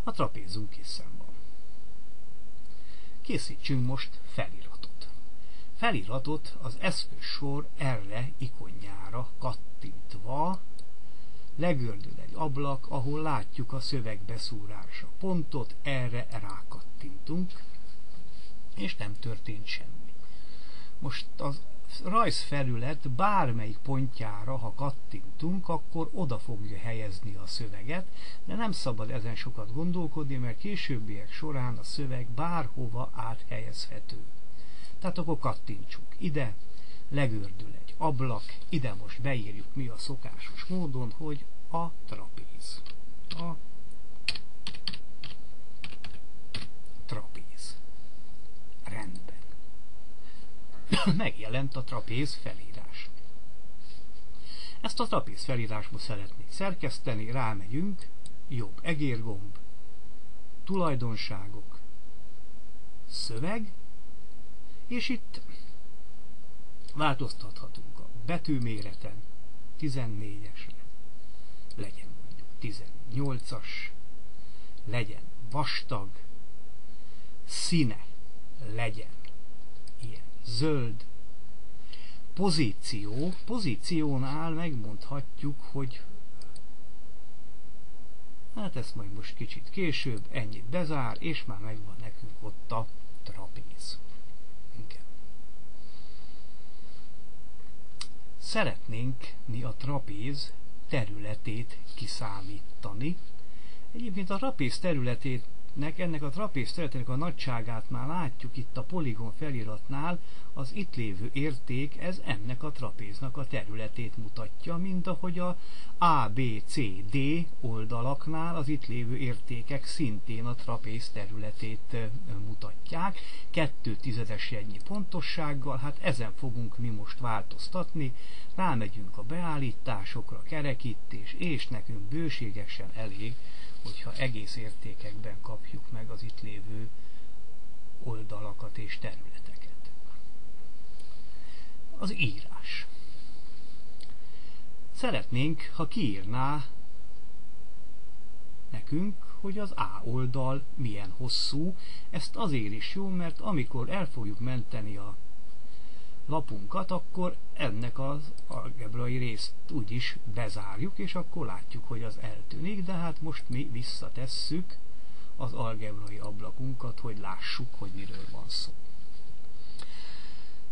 A trapézunk készen van. Készítsünk most feliratot. Feliratot az eszközsor erre ikonjára kattintva legördül egy ablak, ahol látjuk a szövegbeszúrásra pontot, erre rákattintunk, és nem történt semmi. Most az rajzfelület bármelyik pontjára, ha kattintunk, akkor oda fogja helyezni a szöveget, de nem szabad ezen sokat gondolkodni, mert későbbiek során a szöveg bárhova áthelyezhető. Tehát akkor kattintsuk ide, legördül egy ablak, ide most beírjuk mi a szokásos módon, hogy a trapéz. A trapéz. Rendben. Megjelent a trapéz felírás. Ezt a trapéz felírásba szeretnék szerkeszteni, rámegyünk, jobb egérgomb, tulajdonságok, szöveg, és itt változtathatunk a betűméreten, 14-esre, legyen mondjuk 18-as, legyen vastag, színe legyen ilyen zöld, pozíciónál megmondhatjuk, hogy hát ezt majd most kicsit később, ennyit bezár, és már megvan nekünk ott a trapéz. Igen. Szeretnénk mi a trapéz területét kiszámítani. Egyébként a trapéz területét ennek a trapéz területének a nagyságát már látjuk itt a poligon feliratnál, az itt lévő érték, ez ennek a trapéznak a területét mutatja, mint ahogy a A, B, C, D oldalaknál az itt lévő értékek szintén a trapéz területét mutatják, 2/10 pontossággal, hát ezen fogunk mi most változtatni, rámegyünk a beállításokra, kerekítés, és nekünk bőségesen elég, hogyha egész értékekben kapjuk meg az itt lévő oldalakat és területeket. Az írás. Szeretnénk, ha kiírná nekünk, hogy az A oldal milyen hosszú. Ezt azért is jó, mert amikor el fogjuk menteni a lapunkat, akkor ennek az algebrai részt úgyis bezárjuk, és akkor látjuk, hogy az eltűnik, de hát most mi visszatesszük az algebrai ablakunkat, hogy lássuk, hogy miről van szó.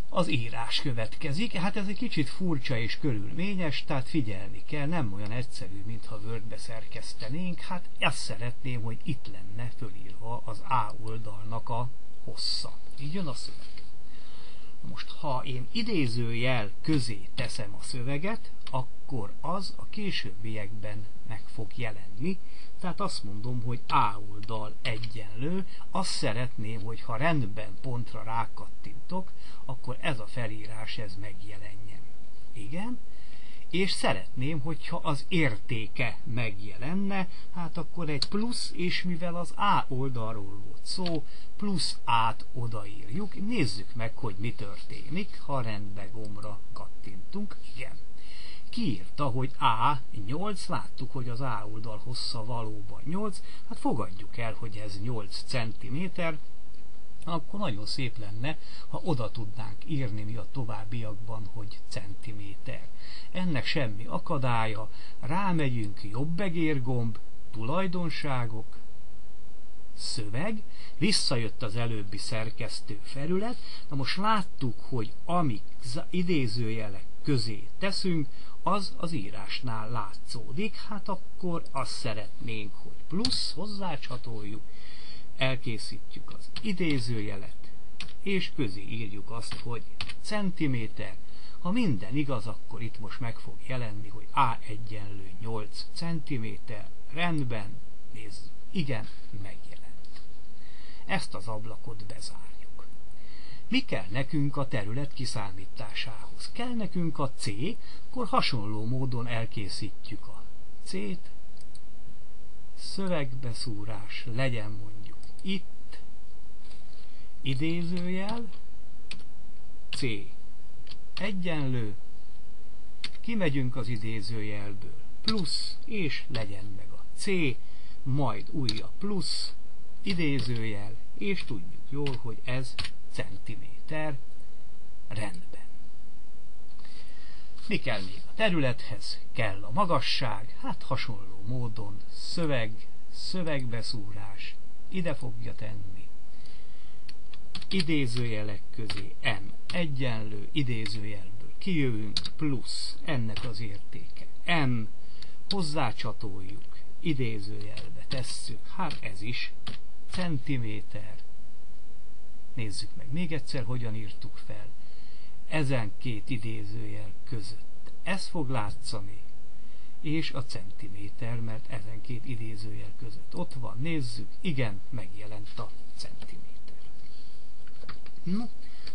Az írás következik, hát ez egy kicsit furcsa és körülményes, tehát figyelni kell, nem olyan egyszerű, mintha Wordbe szerkesztenénk, hát ezt szeretném, hogy itt lenne fölírva az A oldalnak a hossza. Így jön a szöveg. Most, ha én idézőjel közé teszem a szöveget, akkor az a későbbiekben meg fog jelenni. Tehát azt mondom, hogy A oldal egyenlő, azt szeretném, hogy ha rendben pontra rákattintok, akkor ez a felírás ez megjelenjen. Igen? És szeretném, hogyha az értéke megjelenne, hát akkor egy plusz, és mivel az A oldalról volt szó, plusz A-t odaírjuk. Nézzük meg, hogy mi történik, ha rendbe gombra kattintunk. Igen. Kiírta, hogy A 8, láttuk, hogy az A oldal hossza valóban 8, hát fogadjuk el, hogy ez 8 cm, akkor nagyon szép lenne, ha oda tudnánk írni mi a továbbiakban, hogy centiméter. Ennek semmi akadálya, rámegyünk, jobbegérgomb, tulajdonságok, szöveg, visszajött az előbbi szerkesztő felület, na most láttuk, hogy amik idézőjelek közé teszünk, az az írásnál látszódik, hát akkor azt szeretnénk, hogy plusz, hozzácsatoljuk, elkészítjük az idézőjelet, és közé írjuk azt, hogy centiméter. Ha minden igaz, akkor itt most meg fog jelenni, hogy A egyenlő 8 cm, rendben, nézzük, igen, megjelent. Ezt az ablakot bezárjuk. Mi kell nekünk a terület kiszámításához? Kell nekünk a C, akkor hasonló módon elkészítjük a C-t, szövegbeszúrás legyen mondjuk itt, idézőjel, C egyenlő, kimegyünk az idézőjelből, plusz, és legyen meg a C, majd újabb plusz, idézőjel, és tudjuk jól, hogy ez centiméter, rendben. Mi kell még a területhez? Kell a magasság, hát hasonló módon szövegbeszúrás, ide fogja tenni. Idézőjelek közé m egyenlő, idézőjelből kijövünk, plusz ennek az értéke m, hozzácsatoljuk, idézőjelbe tesszük, hát ez is centiméter. Nézzük meg még egyszer, hogyan írtuk fel. Ezen két idézőjel között ez fog látszani, és a centiméter, mert ezen két idézőjel között ott van, nézzük, igen, megjelent a centiméter. No,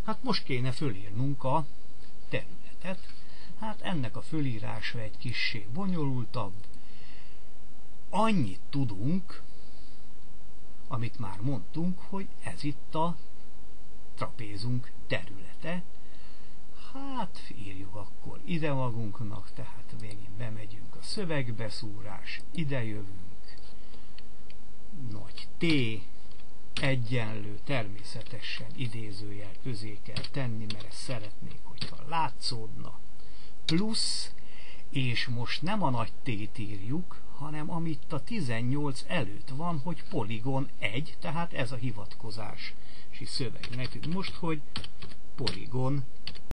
hát most kéne fölírnunk a területet, hát ennek a fölírása egy kissé bonyolultabb. Annyit tudunk, amit már mondtunk, hogy ez itt a trapézunk területe. Hát írjuk akkor ide magunknak, tehát végig bemegyünk a szövegbeszúrás, ide jövünk, nagy T, egyenlő, természetesen idézőjel közé kell tenni, mert ezt szeretnék, hogyha látszódna, plusz, és most nem a nagy T-t írjuk, hanem amit a 18 előtt van, hogy poligon 1, tehát ez a hivatkozási szöveg nekünk most, hogy poligon